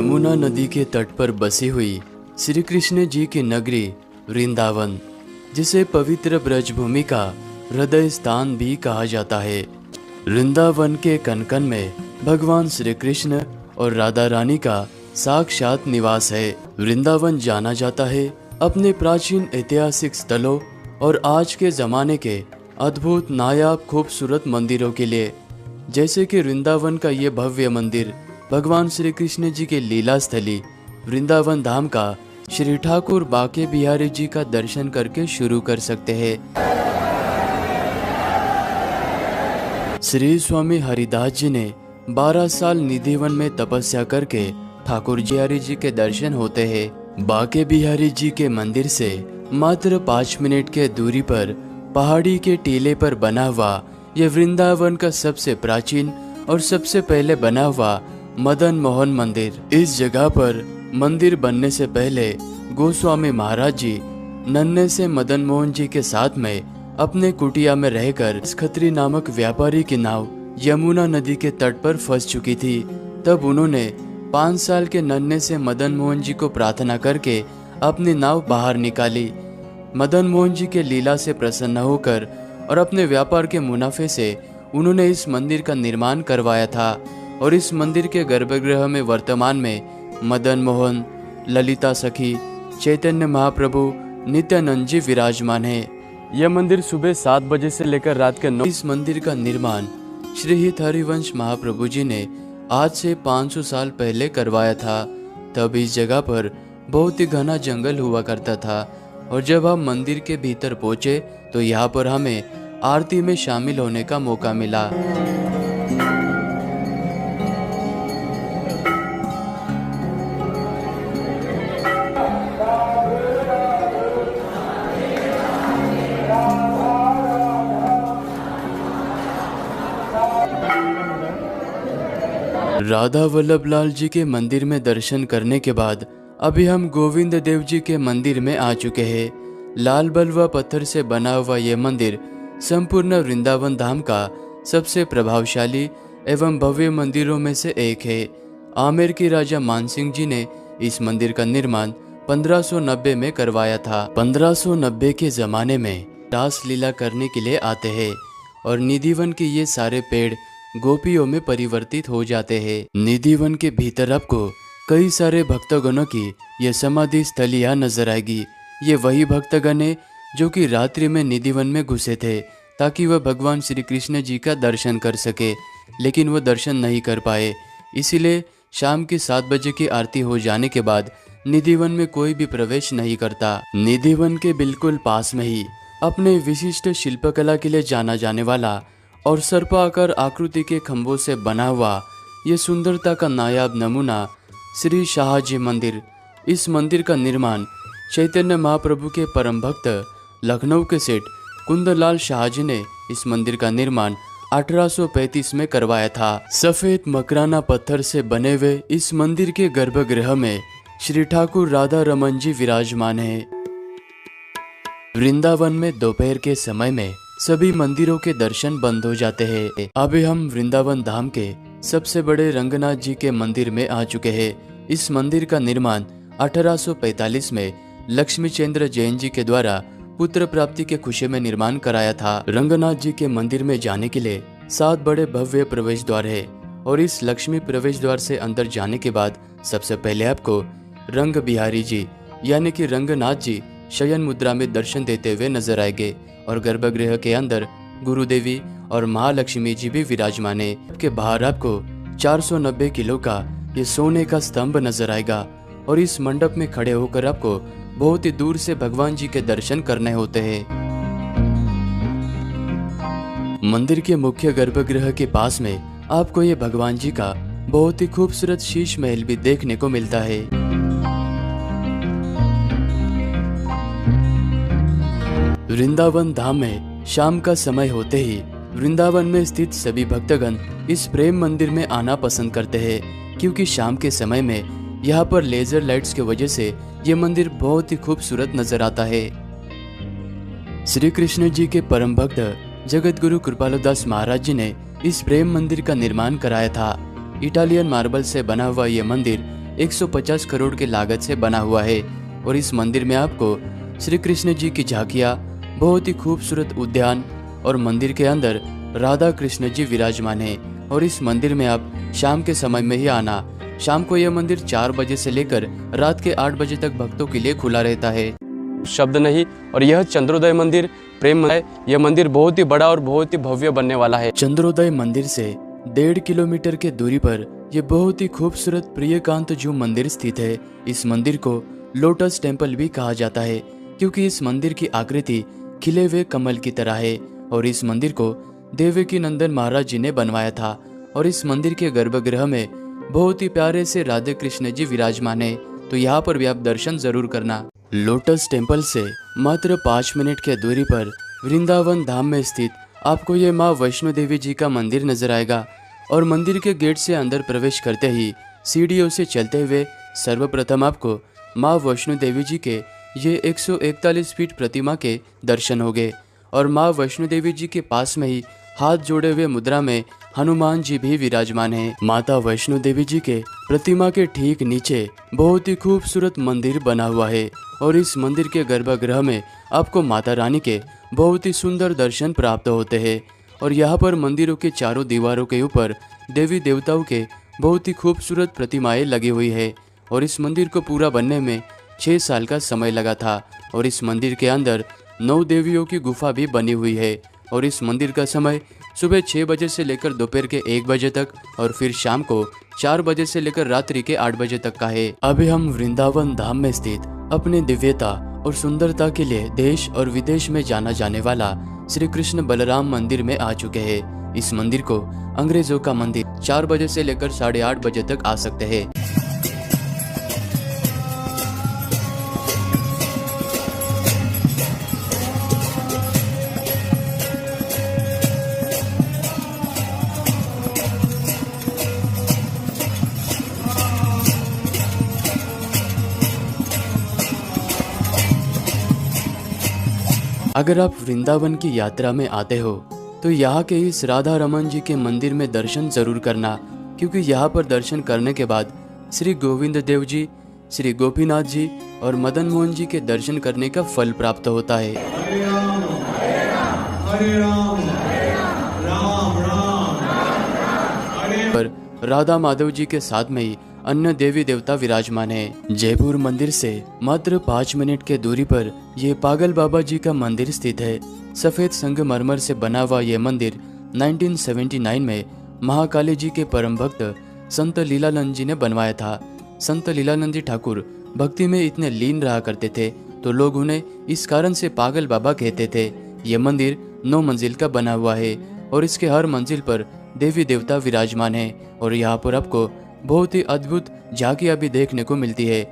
यमुना नदी के तट पर बसी हुई श्री कृष्ण जी की नगरी वृंदावन, जिसे पवित्र ब्रजभूमि का हृदय स्थान भी कहा जाता है। वृंदावन के कनकन में भगवान श्री कृष्ण और राधा रानी का साक्षात निवास है। वृंदावन जाना जाता है अपने प्राचीन ऐतिहासिक स्थलों और आज के जमाने के अद्भुत नायाब खूबसूरत मंदिरों के लिए, जैसे कि वृंदावन का ये भव्य मंदिर भगवान श्री कृष्ण जी के लीला स्थली वृंदावन धाम का श्री ठाकुर बाके बिहारी जी का दर्शन करके शुरू कर सकते हैं। श्री स्वामी हरिदास जी ने 12 साल निधिवन में तपस्या करके ठाकुर बिहारी जी के दर्शन होते हैं। बाके बिहारी जी के मंदिर से मात्र 5 मिनट के दूरी पर पहाड़ी के टीले पर बना हुआ यह वृंदावन का सबसे प्राचीन और सबसे पहले बना हुआ मदन मोहन मंदिर। इस जगह पर मंदिर बनने से पहले गोस्वामी महाराज जी नन्हे से मदन मोहन जी के साथ में अपने कुटिया में रहकर खत्री नामक व्यापारी की नाव यमुना नदी के तट पर फंस चुकी थी। तब उन्होंने 5 साल के नन्हे से मदन मोहन जी को प्रार्थना करके अपनी नाव बाहर निकाली। मदन मोहन जी के लीला से प्रसन्न होकर और अपने व्यापार के मुनाफे से उन्होंने इस मंदिर का निर्माण करवाया था और इस मंदिर के गर्भगृह में वर्तमान में मदन मोहन, ललिता सखी, चैतन्य महाप्रभु, नित्यानंद जी विराजमान है। यह मंदिर सुबह 7 बजे से लेकर रात के 9। इस मंदिर का निर्माण श्री हित हरिवंश महाप्रभु जी ने आज से 500 साल पहले करवाया था। तब इस जगह पर बहुत ही घना जंगल हुआ करता था और जब हम मंदिर के भीतर पहुंचे तो यहाँ पर हमें आरती में शामिल होने का मौका मिला। राधा वल्लभ लाल जी के मंदिर में दर्शन करने के बाद अभी हम गोविंद देव जी के मंदिर में आ चुके हैं। लाल बलुआ पत्थर से बना हुआ यह मंदिर संपूर्ण वृंदावन धाम का सबसे प्रभावशाली एवं भव्य मंदिरों में से एक है। आमेर के राजा मानसिंह जी ने इस मंदिर का निर्माण 1590 में करवाया था। 1590 के जमाने में रास लीला करने के लिए आते हैं और निधिवन के ये सारे पेड़ गोपियों में परिवर्तित हो जाते हैं। निधिवन के भीतर आपको कई सारे भक्तगणों की यह समाधि स्थल यहाँ नजर आएगी। ये वही भक्तगण है जो कि रात्रि में निधिवन में घुसे थे ताकि वह भगवान श्री कृष्ण जी का दर्शन कर सके, लेकिन वह दर्शन नहीं कर पाए। इसीलिए शाम के 7 बजे की आरती हो जाने के बाद निधिवन में कोई भी प्रवेश नहीं करता। निधिवन के बिल्कुल पास में ही अपने विशिष्ट शिल्पकला के लिए जाना जाने वाला और सर्पाकार आकृति के खंभों से बना हुआ ये सुंदरता का नायाब नमूना श्री शाहजी मंदिर। इस मंदिर का निर्माण चैतन्य महाप्रभु के परम भक्त लखनऊ के सेठ कुंदलाल शाहजी ने इस मंदिर का निर्माण 1835 में करवाया था। सफेद मकराना पत्थर से बने हुए इस मंदिर के गर्भगृह में श्री ठाकुर राधा रमन जी विराजमान है। वृंदावन में दोपहर के समय में सभी मंदिरों के दर्शन बंद हो जाते हैं। अभी हम वृंदावन धाम के सबसे बड़े रंगनाथ जी के मंदिर में आ चुके हैं। इस मंदिर का निर्माण 1845 में लक्ष्मी चंद्र जैन जी के द्वारा पुत्र प्राप्ति के खुशी में निर्माण कराया था। रंगनाथ जी के मंदिर में जाने के लिए 7 बड़े भव्य प्रवेश द्वार है और इस लक्ष्मी प्रवेश द्वार से अंदर जाने के बाद सबसे पहले आपको रंग बिहारी जी यानी कि रंगनाथ जी शयन मुद्रा में दर्शन देते हुए नजर आएंगे और गर्भगृह के अंदर गुरुदेवी और महालक्ष्मी जी भी विराजमान है। के बाहर आपको 490 किलो का ये सोने का स्तंभ नजर आएगा और इस मंडप में खड़े होकर आपको बहुत ही दूर से भगवान जी के दर्शन करने होते हैं। मंदिर के मुख्य गर्भगृह के पास में आपको ये भगवान जी का बहुत ही खूबसूरत शीश महल भी देखने को मिलता है। वृंदावन धाम में शाम का समय होते ही वृंदावन में स्थित सभी भक्तगण इस प्रेम मंदिर में आना पसंद करते हैं, क्योंकि शाम के समय में यहाँ पर लेजर लाइट्स की वजह से ये मंदिर बहुत ही खूबसूरत नजर आता है। श्री कृष्ण जी के परम भक्त जगत गुरु कृपालु दास महाराज जी ने इस प्रेम मंदिर का निर्माण कराया था। इटालियन मार्बल से बना हुआ ये मंदिर 150 करोड़ के लागत से बना हुआ है। और इस मंदिर में आपको श्री कृष्ण जी की झांकियाँ, बहुत ही खूबसूरत उद्यान और मंदिर के अंदर राधा कृष्ण जी विराजमान है। और इस मंदिर में आप शाम के समय में ही आना। शाम को यह मंदिर 4 बजे से लेकर रात के 8 बजे तक भक्तों के लिए खुला रहता है। शब्द नहीं। और यह चंद्रोदय मंदिर प्रेम है। यह मंदिर बहुत ही बड़ा और बहुत ही भव्य बनने वाला है। चंद्रोदय मंदिर से 1.5 किलोमीटर के दूरी पर यह बहुत ही खूबसूरत प्रियकांत जू मंदिर स्थित है। इस मंदिर को लोटस टेम्पल भी कहा जाता है, क्योंकि इस मंदिर की आकृति खिले हुए कमल की तरह है। और इस मंदिर को देवकी नंदन महाराज जी ने बनवाया था। और इस मंदिर के गर्भगृह में बहुत ही प्यारे से राधे कृष्ण जी विराजमान है, तो यहाँ पर भी आप दर्शन जरूर करना। लोटस टेम्पल से मात्र 5 मिनट के दूरी पर वृंदावन धाम में स्थित आपको ये माँ वैष्णो देवी जी का मंदिर नजर आएगा। और मंदिर के गेट से अंदर प्रवेश करते ही सीढ़ियों से चलते हुए सर्वप्रथम आपको माँ वैष्णो देवी जी के ये 141 फीट प्रतिमा के दर्शन होंगे। और माँ वैष्णो देवी जी के पास में ही हाथ जोड़े हुए मुद्रा में हनुमान जी भी विराजमान हैं। माता वैष्णो देवी जी के प्रतिमा के ठीक नीचे बहुत ही खूबसूरत मंदिर बना हुआ है। और इस मंदिर के गर्भगृह में आपको माता रानी के बहुत ही सुंदर दर्शन प्राप्त होते हैं। और यहाँ पर मंदिरों के चारों दीवारों के ऊपर देवी देवताओं के बहुत ही खूबसूरत प्रतिमाएं लगी हुई है। और इस मंदिर को पूरा बनने में 6 साल का समय लगा था। और इस मंदिर के अंदर 9 देवियों की गुफा भी बनी हुई है। और इस मंदिर का समय सुबह 6 बजे से लेकर दोपहर के 1 बजे तक और फिर शाम को 4 बजे से लेकर रात्रि के 8 बजे तक का है। अभी हम वृंदावन धाम में स्थित अपने दिव्यता और सुंदरता के लिए देश और विदेश में जाना जाने वाला श्री कृष्ण बलराम मंदिर में आ चुके हैं। इस मंदिर को अंग्रेजों का मंदिर 4 बजे से लेकर 8:30 बजे तक आ सकते हैं। अगर आप वृंदावन की यात्रा में आते हो तो यहाँ के इस राधा रमन जी के मंदिर में दर्शन जरूर करना, क्योंकि यहाँ पर दर्शन करने के बाद श्री गोविंद देव जी, श्री गोपीनाथ जी और मदन मोहन जी के दर्शन करने का फल प्राप्त होता है। हरे राम राम राम हरे। पर राधा माधव जी के साथ में ही अन्य देवी देवता विराजमान है। जयपुर मंदिर से मात्र 5 मिनट के दूरी पर ये पागल बाबा जी का मंदिर स्थित है। सफेद संगमरमर से बना हुआ ये मंदिर 1979 में महाकाली जी के परम भक्त संत लीलानंद जी ने बनवाया था। संत लीलानंद जी ठाकुर भक्ति में इतने लीन रहा करते थे, तो लोग उन्हें इस कारण से पागल बाबा कहते थे। ये मंदिर 9 मंजिल का बना हुआ है और इसके हर मंजिल पर देवी देवता विराजमान है। और यहाँ पर आपको बहुत ही अद्भुत झांकियाँ भी देखने को मिलती है।